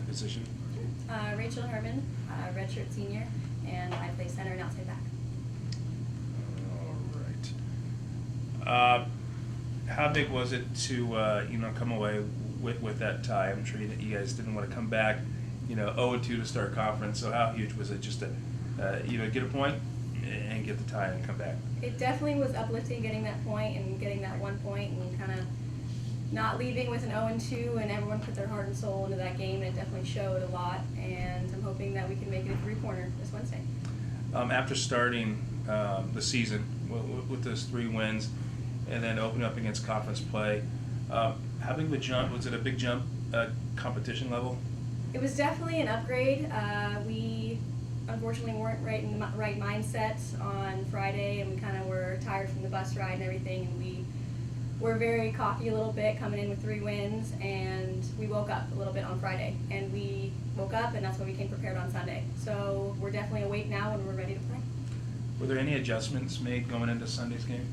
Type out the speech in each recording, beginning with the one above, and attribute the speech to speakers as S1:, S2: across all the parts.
S1: position?
S2: Rachel Herman, redshirt senior, and I play center and outside back.
S1: All right. How big was it to come away with that tie? I'm sure you guys didn't want to come back 0-2 to start conference. So how huge was it just to get a point and get the tie and come back?
S2: It definitely was uplifting getting that point and getting that 1 point and kind of not leaving with an 0-2, and everyone put their heart and soul into that game, and it definitely showed a lot, and I'm hoping that we can make it a three-pointer this Wednesday.
S1: After starting the season with those 3 wins and then opening up against conference play, how big of a jump? Was it a big jump competition level?
S2: It was definitely an upgrade. We unfortunately weren't right in the right mindset on Friday, and we kind of were tired from the bus ride and everything, and we were very cocky a little bit coming in with 3 wins, and we woke up a little bit on Friday, and we woke up, and that's why we came prepared on Sunday. So we're definitely awake now and we're ready to play.
S1: Were there any adjustments made going into Sunday's game?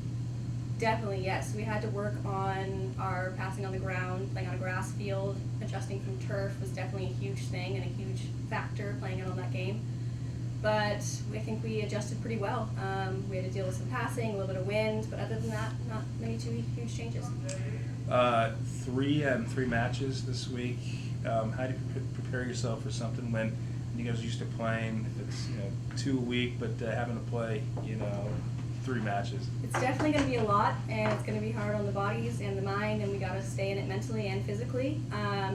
S2: Definitely, yes. We had to work on our passing on the ground, playing on a grass field. Adjusting from turf was definitely a huge thing and a huge factor playing it on that game. But I think we adjusted pretty well. We had to deal with some passing, a little bit of wind, but other than that, not many too huge changes.
S1: 3 matches this week. How do you prepare yourself for something when you guys are used to playing? If it's 2 a week, but having to play 3 matches.
S2: It's definitely going to be a lot, and it's going to be hard on the bodies and the mind, and we got to stay in it mentally and physically.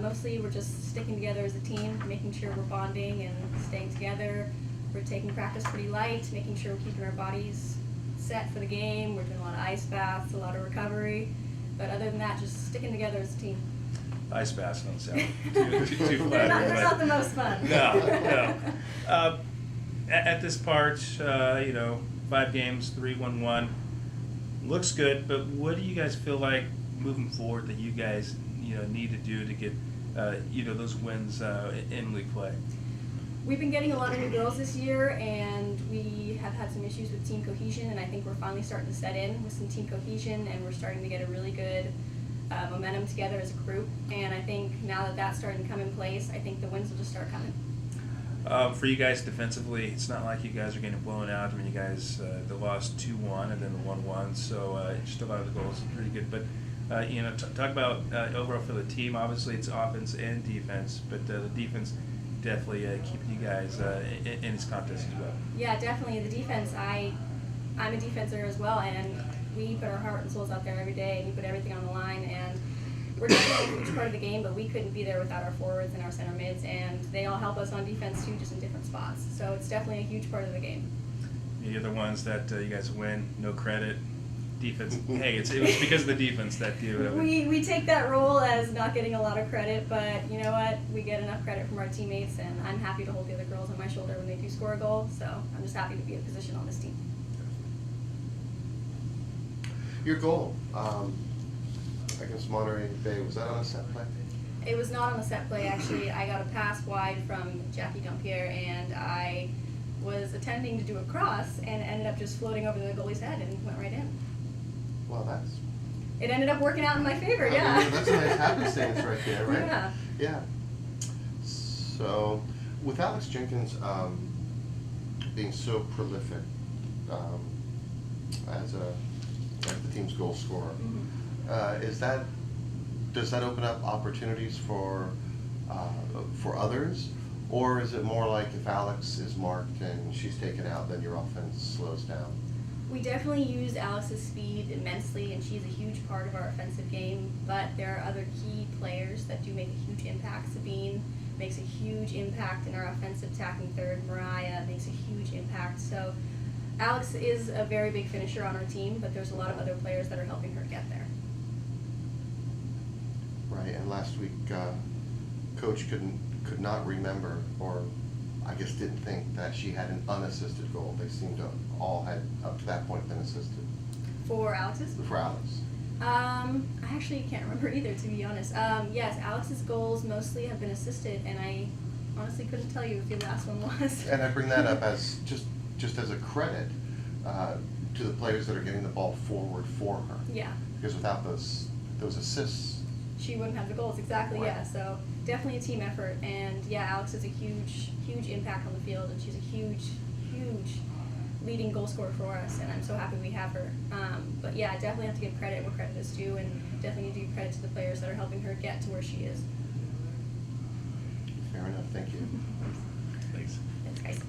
S2: Mostly, we're just sticking together as a team, making sure we're bonding and staying together. We're taking practice pretty light, making sure we're keeping our bodies set for the game. We're doing a lot of ice baths, a lot of recovery. But other than that, just sticking together as a team.
S1: Ice baths don't sound too flattering.
S2: They're not the most fun.
S1: No. At this part, 5 games, 3-1-1. Looks good, but what do you guys feel like moving forward that you guys need to do to get those wins in league play?
S2: We've been getting a lot of new girls this year, and we have had some issues with team cohesion, and I think we're finally starting to set in with some team cohesion, and we're starting to get a really good momentum together as a group. And I think now that that's starting to come in place, I think the wins will just start coming.
S1: For you guys defensively, it's not like you guys are getting blown out. I mean, you guys they lost 2-1 and then 1-1, so just a lot of the goals are pretty good. But talk about overall for the team. Obviously, it's offense and defense, but the defense definitely keeping you guys in this contest as well.
S2: Yeah, definitely. The defense, I'm a defender as well, and we put our heart and souls out there every day, and we put everything on the line, and we're definitely a huge part of the game, but we couldn't be there without our forwards and our center mids, and they all help us on defense too, just in different spots. So it's definitely a huge part of the game.
S1: The other ones that you guys win, no credit. Defense, hey, it was because of the defense that you.
S2: We take that role as not getting a lot of credit, but you know what? We get enough credit from our teammates, and I'm happy to hold the other girls on my shoulder when they do score a goal. So I'm just happy to be in a position on this team.
S3: Your goal against Monterey Bay, was that on a set play?
S2: It was not on a set play, actually. I got a pass wide from Jackie Dumpierre, and I was attempting to do a cross, and it ended up just floating over the goalie's head and went right in.
S3: Well,
S2: it ended up working out in my favor, yeah.
S3: I mean, that's a nice happenstance right there, right?
S2: Yeah.
S3: Yeah. So, with Alex Jenkins being so prolific as the team's goal scorer, does that open up opportunities for others, or is it more like if Alex is marked and she's taken out, then your offense slows down?
S2: We definitely use Alex's speed immensely, and she's a huge part of our offensive game, but there are other key players that do make a huge impact. Sabine makes a huge impact in our offensive attacking third. Mariah makes a huge impact. So Alex is a very big finisher on our team, but there's a lot of other players that are helping her get there.
S3: Right, and last week, Coach could not remember, or I guess didn't think that she had an unassisted goal. They seemed to all had, up to that point, been assisted.
S2: For Alex's?
S3: For Alex.
S2: I actually can't remember either, to be honest. Yes, Alex's goals mostly have been assisted, and I honestly couldn't tell you if the last one was.
S3: And I bring that up as just as a credit to the players that are getting the ball forward for her.
S2: Yeah.
S3: Because without those assists,
S2: she wouldn't have the goals. Exactly,
S3: Right.
S2: yeah. So definitely a team effort, and yeah, Alex is a huge impact on the field, and she's a huge leading goal scorer for us, and I'm so happy we have her. But yeah, definitely have to give credit where credit is due, and definitely need to give credit to the players that are helping her get to where she is.
S3: Fair enough, thank you.
S1: Thanks.
S2: Thanks, guys.